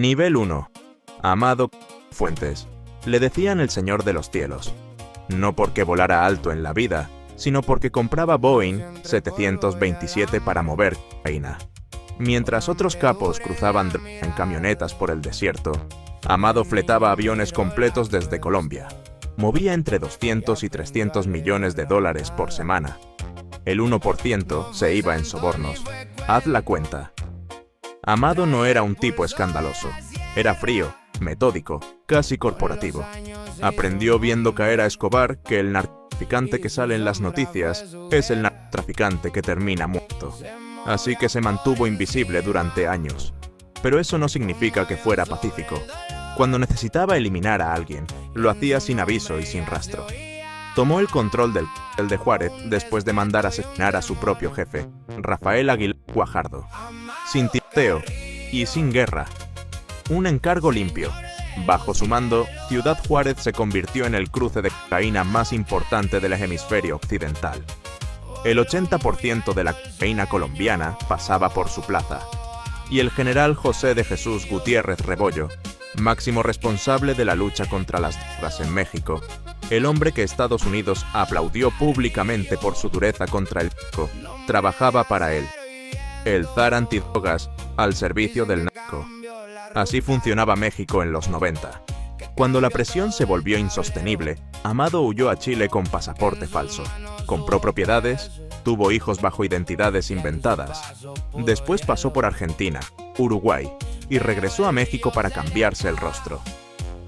Nivel 1. Amado Fuentes. Le decían el Señor de los Cielos. No porque volara alto en la vida, sino porque compraba Boeing 727 para mover cocaína. Mientras otros capos cruzaban en camionetas por el desierto, Amado fletaba aviones completos desde Colombia. Movía entre 200 y 300 millones de dólares por semana. El 1% se iba en sobornos. Haz la cuenta. Amado no era un tipo escandaloso. Era frío, metódico, casi corporativo. Aprendió viendo caer a Escobar que el narcotraficante que sale en las noticias es el narcotraficante que termina muerto. Así que se mantuvo invisible durante años. Pero eso no significa que fuera pacífico. Cuando necesitaba eliminar a alguien, lo hacía sin aviso y sin rastro. Tomó el control del cártel de Juárez después de mandar asesinar a su propio jefe, Rafael Aguilar Guajardo. Sin tiroteo y sin guerra. Un encargo limpio. Bajo su mando, Ciudad Juárez se convirtió en el cruce de cocaína más importante del hemisferio occidental. El 80% de la cocaína colombiana pasaba por su plaza. Y el general José de Jesús Gutiérrez Rebollo, máximo responsable de la lucha contra las drogas en México, el hombre que Estados Unidos aplaudió públicamente por su dureza contra el narco, trabajaba para él. El zar antidrogas al servicio del narco. Así funcionaba México en los 90. Cuando la presión se volvió insostenible, Amado huyó a Chile con pasaporte falso. Compró propiedades, tuvo hijos bajo identidades inventadas. Después pasó por Argentina, Uruguay, y regresó a México para cambiarse el rostro.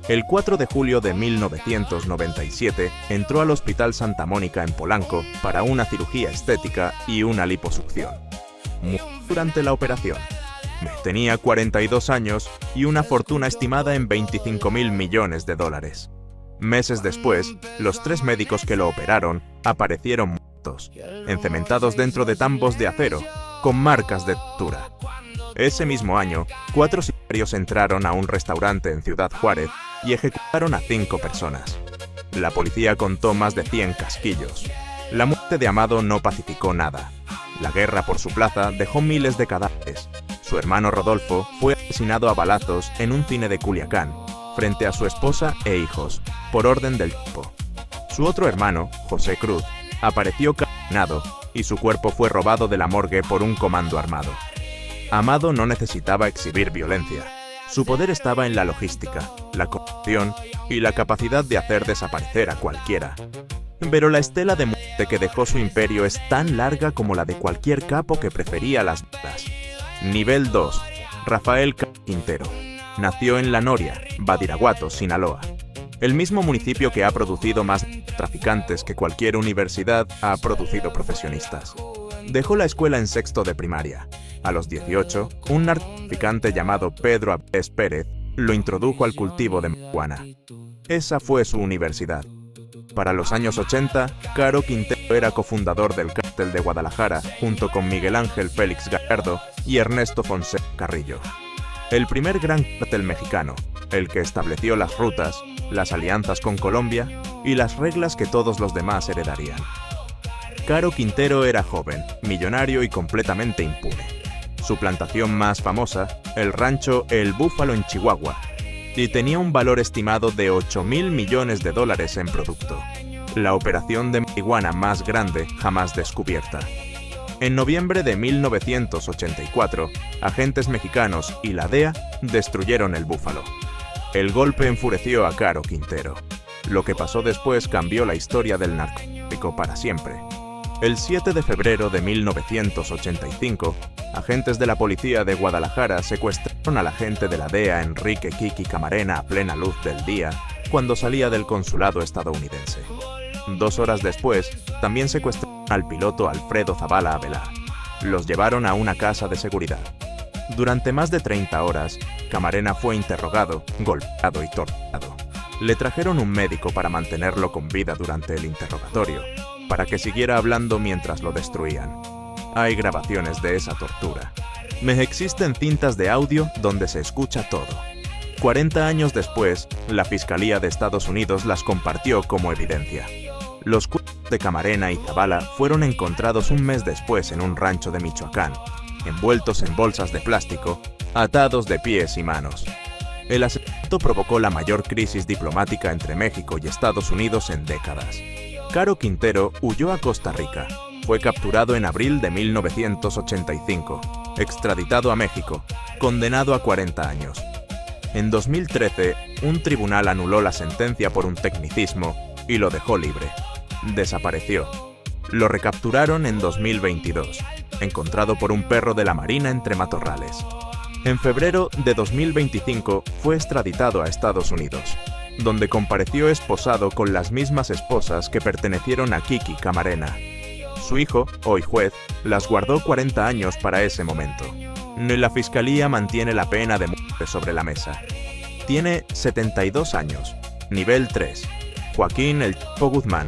El 4 de julio de 1997 entró al Hospital Santa Mónica en Polanco para una cirugía estética y una liposucción. Murió durante la operación. Tenía 42 años y una fortuna estimada en 25.000 millones de dólares. Meses después, los 3 médicos que lo operaron aparecieron muertos, encementados dentro de tambos de acero, con marcas de tortura. Ese mismo año, 4 sicarios entraron a un restaurante en Ciudad Juárez y ejecutaron a 5 personas. La policía contó más de 100 casquillos. La muerte de Amado no pacificó nada. La guerra por su plaza dejó miles de cadáveres. Su hermano Rodolfo fue asesinado a balazos en un cine de Culiacán, frente a su esposa e hijos, por orden del tipo. Su otro hermano, José Cruz, apareció calcinado y su cuerpo fue robado de la morgue por un comando armado. Amado no necesitaba exhibir violencia. Su poder estaba en la logística, la corrupción y la capacidad de hacer desaparecer a cualquiera. Pero la estela de muerte que dejó su imperio es tan larga como la de cualquier capo que prefería las balas. Nivel 2. Rafael Quintero. Nació en La Noria, Badiraguato, Sinaloa. El mismo municipio que ha producido más traficantes que cualquier universidad ha producido profesionistas. Dejó la escuela en sexto de primaria. A los 18, un narcotraficante llamado Pedro Abrés Pérez lo introdujo al cultivo de marihuana. Esa fue su universidad. Para los años 80, Caro Quintero era cofundador del Cártel de Guadalajara junto con Miguel Ángel Félix Gallardo y Ernesto Fonseca Carrillo. El primer gran cártel mexicano, el que estableció las rutas, las alianzas con Colombia y las reglas que todos los demás heredarían. Caro Quintero era joven, millonario y completamente impune. Su plantación más famosa, el rancho El Búfalo en Chihuahua, y tenía un valor estimado de 8.000 millones de dólares en producto. La operación de marihuana más grande jamás descubierta. En noviembre de 1984, agentes mexicanos y la DEA destruyeron el Búfalo. El golpe enfureció a Caro Quintero. Lo que pasó después cambió la historia del narcotráfico para siempre. El 7 de febrero de 1985, agentes de la policía de Guadalajara secuestraron al agente de la DEA Enrique Kiki Camarena a plena luz del día cuando salía del consulado estadounidense. 2 horas después, también secuestraron al piloto Alfredo Zavala Avelar. Los llevaron a una casa de seguridad. Durante más de 30 horas, Camarena fue interrogado, golpeado y torturado. Le trajeron un médico para mantenerlo con vida durante el interrogatorio, para que siguiera hablando mientras lo destruían. Hay grabaciones de esa tortura. Existen cintas de audio donde se escucha todo. 40 años después, la Fiscalía de Estados Unidos las compartió como evidencia. Los cuerpos de Camarena y Zavala fueron encontrados un mes después en un rancho de Michoacán, envueltos en bolsas de plástico, atados de pies y manos. El asesinato provocó la mayor crisis diplomática entre México y Estados Unidos en décadas. Caro Quintero huyó a Costa Rica. Fue capturado en abril de 1985, extraditado a México, condenado a 40 años. En 2013, un tribunal anuló la sentencia por un tecnicismo y lo dejó libre. Desapareció. Lo recapturaron en 2022, encontrado por un perro de la Marina entre matorrales. En febrero de 2025 fue extraditado a Estados Unidos, donde compareció esposado con las mismas esposas que pertenecieron a Kiki Camarena. Su hijo, hoy juez, las guardó 40 años para ese momento. La fiscalía mantiene la pena de muerte sobre la mesa. Tiene 72 años, nivel 3. Joaquín El Chapo Guzmán.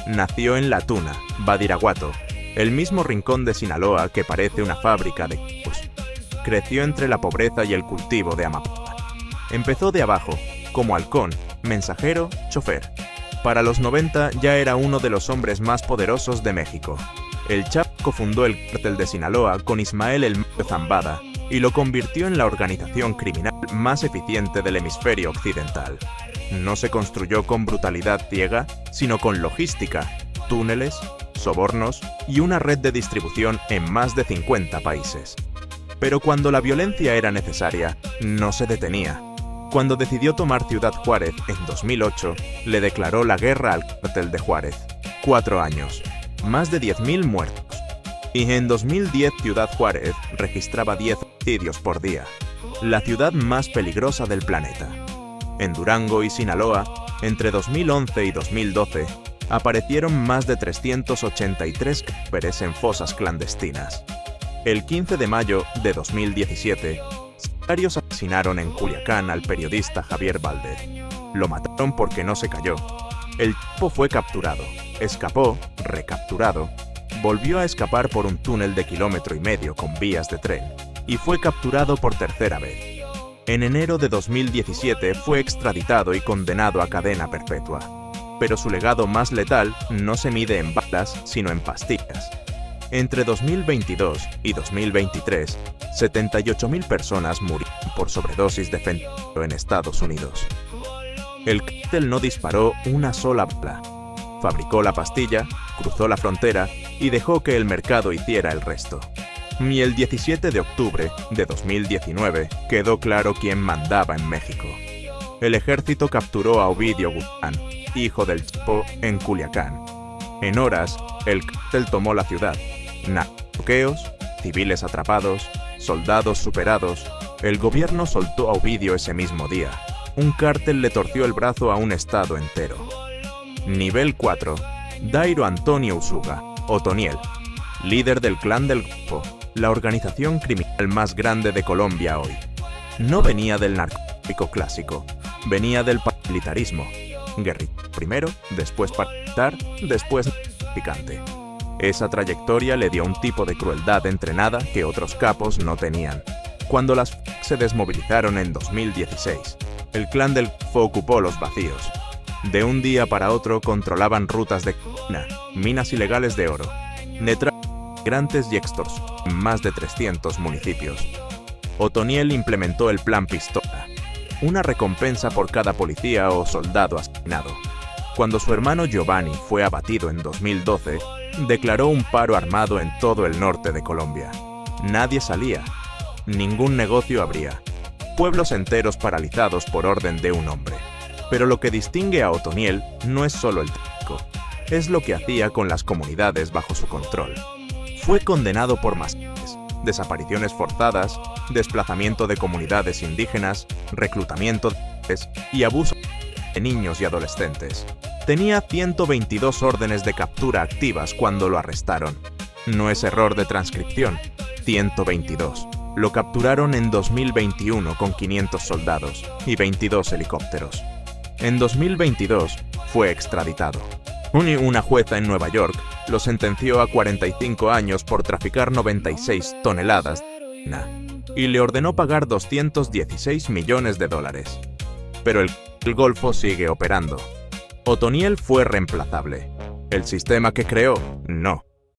Nació en La Tuna, Badiraguato, el mismo rincón de Sinaloa que parece una fábrica de quipos. Creció entre la pobreza y el cultivo de amapola. Empezó de abajo, como halcón, mensajero, chofer. Para los 90 ya era uno de los hombres más poderosos de México. El Chapo fundó el cártel de Sinaloa con Ismael El Mayo Zambada y lo convirtió en la organización criminal más eficiente del hemisferio occidental. No se construyó con brutalidad ciega, sino con logística, túneles, sobornos y una red de distribución en más de 50 países. Pero cuando la violencia era necesaria, no se detenía. Cuando decidió tomar Ciudad Juárez en 2008, le declaró la guerra al cártel de Juárez. 4 años, más de 10.000 muertos. Y en 2010 Ciudad Juárez registraba 10 homicidios por día, la ciudad más peligrosa del planeta. En Durango y Sinaloa, entre 2011 y 2012, aparecieron más de 383 cadáveres en fosas clandestinas. El 15 de mayo de 2017, sicarios asesinaron en Culiacán al periodista Javier Valdez. Lo mataron porque no se cayó. El tipo fue capturado, escapó, recapturado, volvió a escapar por un túnel de 1,5 kilómetros con vías de tren, y fue capturado por tercera vez. En enero de 2017 fue extraditado y condenado a cadena perpetua. Pero su legado más letal no se mide en balas, sino en pastillas. Entre 2022 y 2023, 78.000 personas murieron por sobredosis de fentanilo en Estados Unidos. El cártel no disparó una sola bala. Fabricó la pastilla, cruzó la frontera y dejó que el mercado hiciera el resto. Y el 17 de octubre de 2019 quedó claro quién mandaba en México. El ejército capturó a Ovidio Guzmán, hijo del Chapo, en Culiacán. En horas, el cártel tomó la ciudad. Bloqueos, civiles atrapados, soldados superados. El gobierno soltó a Ovidio ese mismo día. Un cártel le torció el brazo a un estado entero. Nivel 4. Dairo Antonio Usuga, Otoniel, líder del Clan del Golfo, la organización criminal más grande de Colombia hoy. No venía del narcotráfico clásico, venía del paramilitarismo. Guerrillero primero, después paramilitar, después narcotraficante. Esa trayectoria le dio un tipo de crueldad entrenada que otros capos no tenían. Cuando las FARC se desmovilizaron en 2016, el Clan del Golfo ocupó los vacíos. De un día para otro controlaban rutas de cocaína, minas ilegales de oro, migrantes y extorsión en más de 300 municipios. Otoniel implementó el Plan Pistola, una recompensa por cada policía o soldado asesinado. Cuando su hermano Giovanni fue abatido en 2012, declaró un paro armado en todo el norte de Colombia. Nadie salía, ningún negocio abría, pueblos enteros paralizados por orden de un hombre. Pero lo que distingue a Otoniel no es solo el tráfico, es lo que hacía con las comunidades bajo su control. Fue condenado por masacres, desapariciones forzadas, desplazamiento de comunidades indígenas, reclutamiento de mujeres y abuso de niños y adolescentes. Tenía 122 órdenes de captura activas cuando lo arrestaron. No es error de transcripción, 122. Lo capturaron en 2021 con 500 soldados y 22 helicópteros. En 2022 fue extraditado. Una jueza en Nueva York lo sentenció a 45 años por traficar 96 toneladas de cocaína y le ordenó pagar $216 millones. Pero el Golfo sigue operando. Otoniel fue reemplazable. El sistema que creó, no.